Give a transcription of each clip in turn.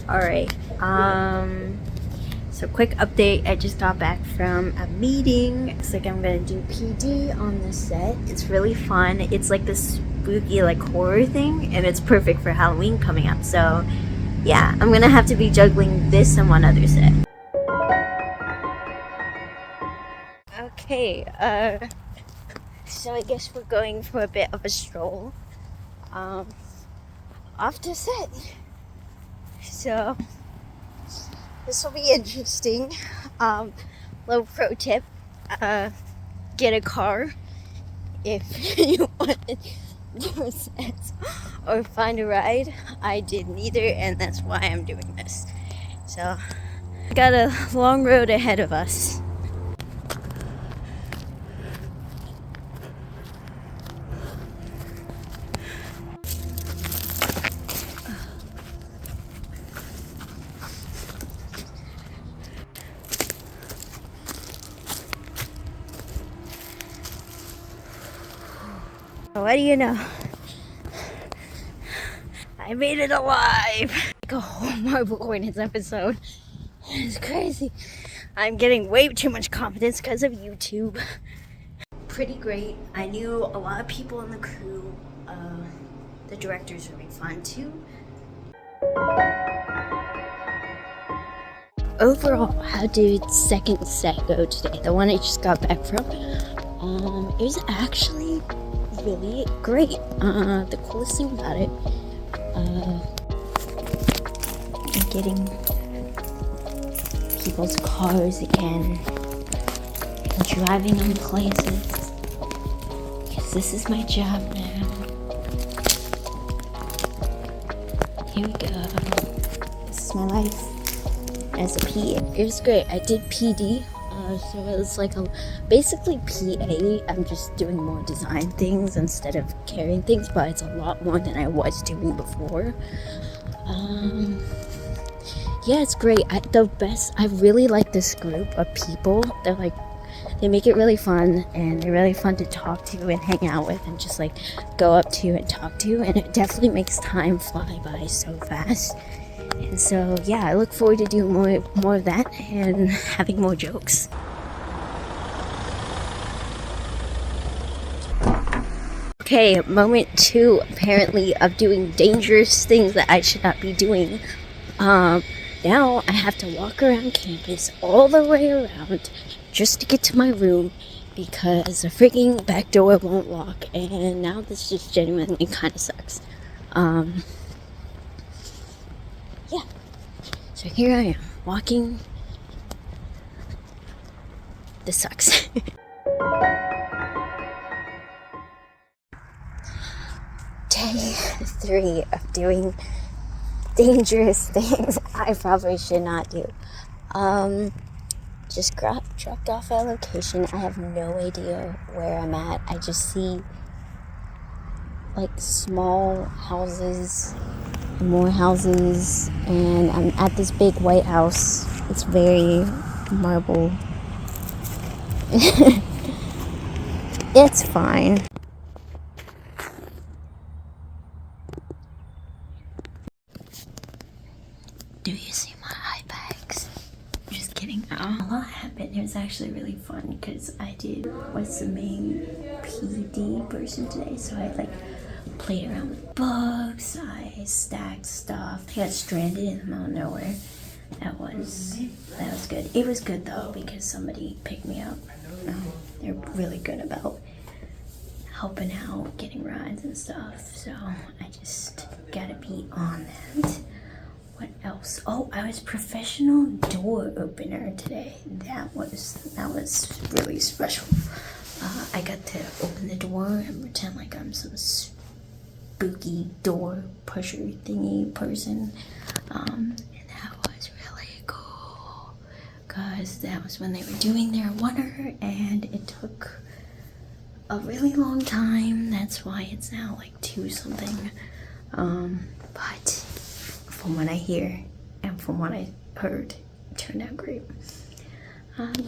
Alright, so quick update. I just got back from a meeting. Looks like I'm gonna do PD on the set. It's really fun. It's like this spooky like horror thing, and it's perfect for Halloween coming up. So yeah, I'm gonna have to be juggling this and one other set. Okay, so I guess we're going for a bit of a stroll. Off to set. So this will be interesting. Little pro tip, get a car if you want to do a set or find a ride. I did neither, and that's why I'm doing this. So got a long road ahead of us. What do you know? I made it alive! Like a whole Marble Hornets episode. It's crazy. I'm getting way too much confidence because of YouTube. Pretty great. I knew a lot of people in the crew. The director's really fun too. Overall, how did second set go today? The one I just got back from. It was actually really great. The coolest thing about it, getting people's cars again, driving them places, because this is my job now. Here we go. This is my life as a PA. It was great. I did PD. So it was like basically PA. I'm just doing more design things instead of carrying things, but it's a lot more than I was doing before. Yeah, it's great. I really like this group of people. They make it really fun, and they're really fun to talk to and hang out with and just like go up to and talk to, and it definitely makes time fly by so fast. And so yeah, I look forward to doing more of that and having more jokes. Okay, moment 2 apparently of doing dangerous things that I should not be doing. Now I have to walk around campus all the way around just to get to my room because the freaking back door won't lock, and now this just genuinely kind of sucks. Yeah. So here I am, walking. This sucks. Day 3 of doing dangerous things I probably should not do. Just dropped off at a location. I have no idea where I'm at. I just see like small houses, more houses, and I'm at this big white house. It's very marble. It's fine. Do you see my eye bags? Just kidding. A lot happened. It was actually really fun because I was the main PD person today, so I like played around with books, I stacked stuff. I got stranded in the middle of nowhere. That was good. It was good though because somebody picked me up. They're really good about helping out, getting rides and stuff. So I just gotta be on that. What else? Oh, I was professional door opener today. That was really special. I got to open the door and pretend like I'm some spooky door pusher thingy person. And that was really cool because that was when they were doing their wonder, and it took a really long time. That's why it's now like 2 something. But from what I hear and from what I heard, it turned out great.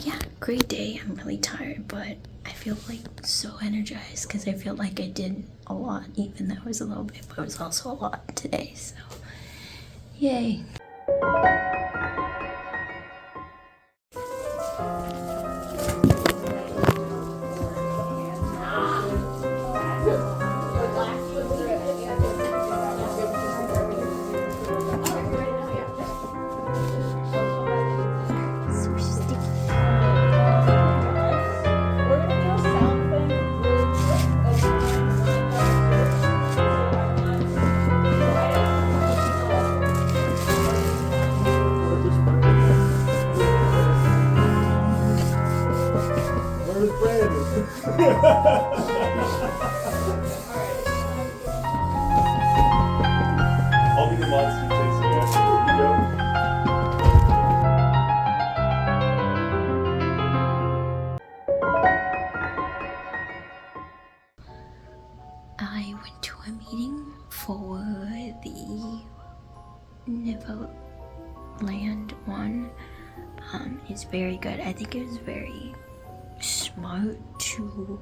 Yeah, great day. I'm really tired, but I feel like so energized because I feel like I did a lot, even though it was a little bit, but it was also a lot today. So, yay. So sticky. Where's Brandon? I'll be the monster chasing after you. Go. I went to a meeting for the Neverland one. It's very good. I think it was very smart to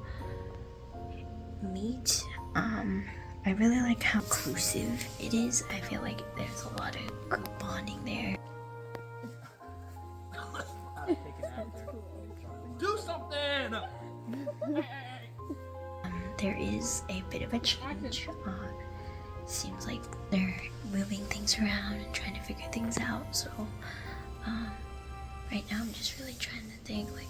meet. I really like how inclusive it is. I feel like there's a lot of group bonding there. Do something! There is a bit of a change. Seems like they're moving things around and trying to figure things out. So right now I'm just really trying to think like,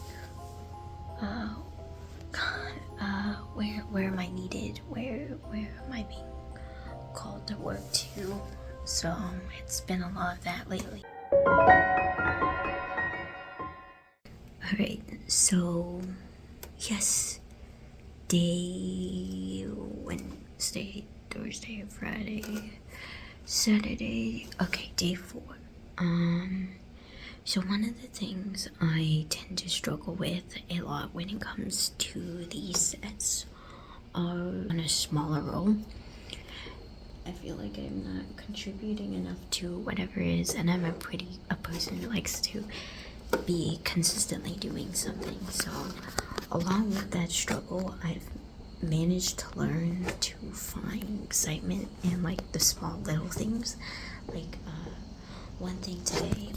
where am I needed? Where am I being called to work to? So it's been a lot of that lately. Alright, so yes, day Wednesday, Thursday, Friday, Saturday. Okay, day 4. So one of the things I tend to struggle with a lot when it comes to these sets are on a smaller role. I feel like I'm not contributing enough to whatever it is, and I'm a person who likes to be consistently doing something. So along with that struggle, I've managed to learn to find excitement in like the small little things. Like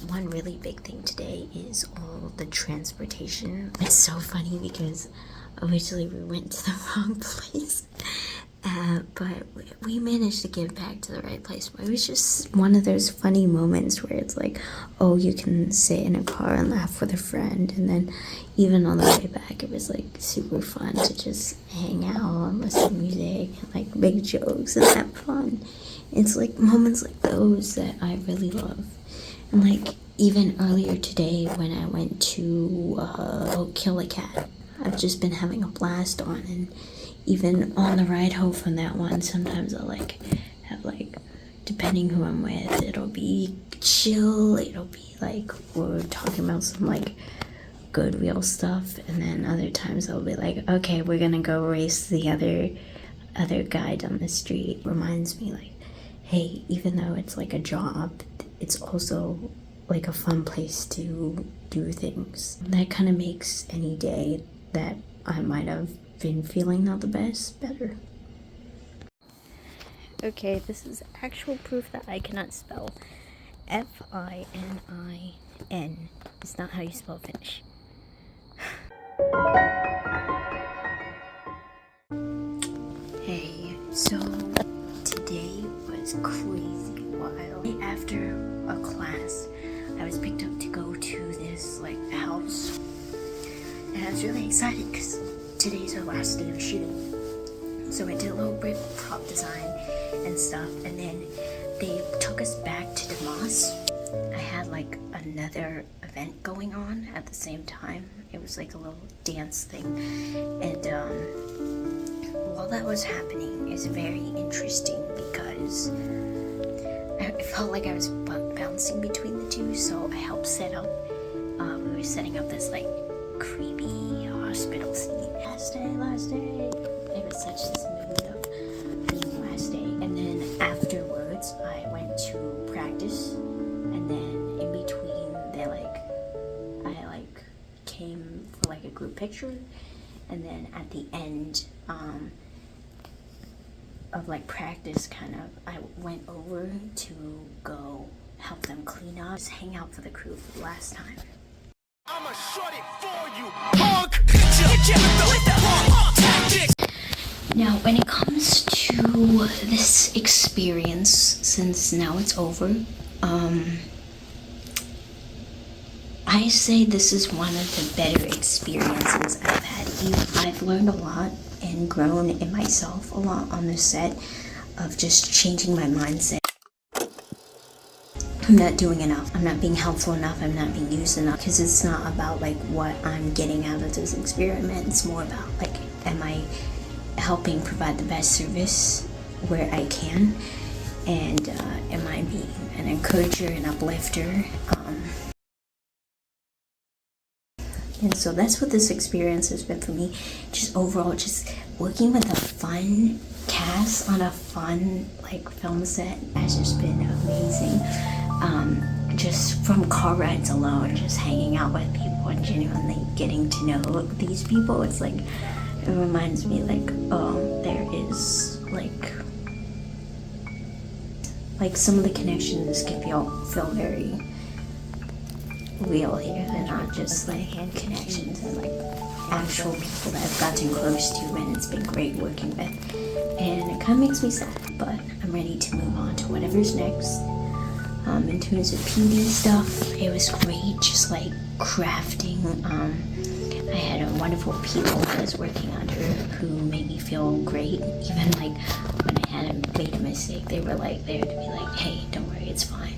one really big thing today is all the transportation. It's so funny because originally we went to the wrong place, but we managed to get back to the right place. It was just one of those funny moments where it's like, oh, you can sit in a car and laugh with a friend, and then even on the way back it was like super fun to just hang out and listen to music and like make jokes and have fun. It's like moments like those that I really love. And like even earlier today when I went to kill a cat, I've just been having a blast on. And even on the ride home from that one, sometimes I'll like have like, depending who I'm with, it'll be chill, it'll be like we're talking about some like good real stuff, and then other times I'll be like, okay, we're gonna go race the other guy down the street. Reminds me like, hey, even though it's like a job, it's also like a fun place to do things. That kind of makes any day that I might have been feeling not the best better. Okay, this is actual proof that I cannot spell. F-I-N-I-N is not how you spell finish. Hey, so today was crazy wild. After a class, I was picked up to go to this like house, and I was really excited because today's our last day of shooting. So I did a little bit of prop design and stuff, and then they took us back to DeMoss. I had like another event going on at the same time. It was like a little dance thing, and while that was happening, it's very interesting because I felt like I was bouncing between the two. So I helped set up. We were setting up this like creepy hospital scene. Last day. It was such this mood of being last day, and then afterwards I went to practice, and then in between I came for like a group picture, and then at the end of like practice, kind of I went over to go help them clean up, just hang out for the crew for the last time. I'ma short it for you, punk. Hit you with the punk tactics. Now, when it comes to this experience, since now it's over, I say this is one of the better experiences I've had. I've learned a lot and grown in myself a lot on the set of just changing my mindset. I'm not doing enough. I'm not being helpful enough. I'm not being used enough. Because it's not about like what I'm getting out of this experiment. It's more about like, am I helping provide the best service where I can? And am I being an encourager, an uplifter? And so that's what this experience has been for me. Just overall, just working with a fun cast on a fun like film set has just been amazing. Just from car rides alone, just hanging out with people and genuinely getting to know these people, it's like, it reminds me like, oh, there is like some of the connections can feel very real here. They're not just like hand connections, they're like actual people that I've gotten close to, and it's been great working with. And it kind of makes me sad, but I'm ready to move on to whatever's next. In terms of PD stuff, it was great, just like crafting. I had a wonderful people that I was working under who made me feel great. Even like when I had made a mistake, they were like there to be like, hey, don't worry, it's fine.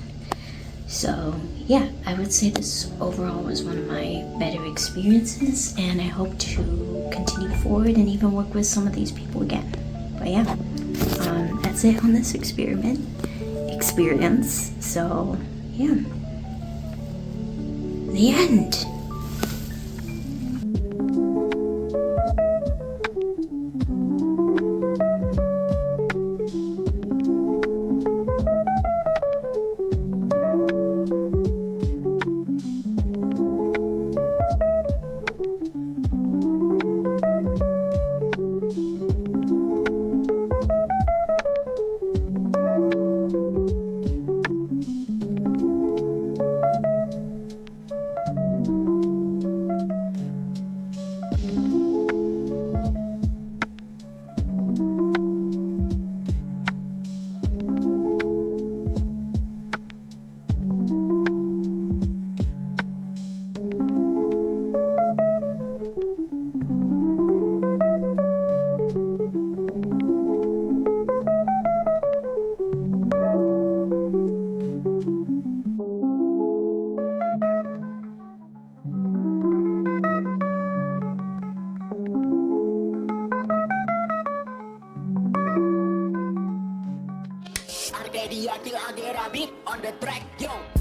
So yeah, I would say this overall was one of my better experiences, and I hope to continue forward and even work with some of these people again. But yeah, that's it on this experience. So yeah, the end. Arcadia till I get a beat on the track, yo.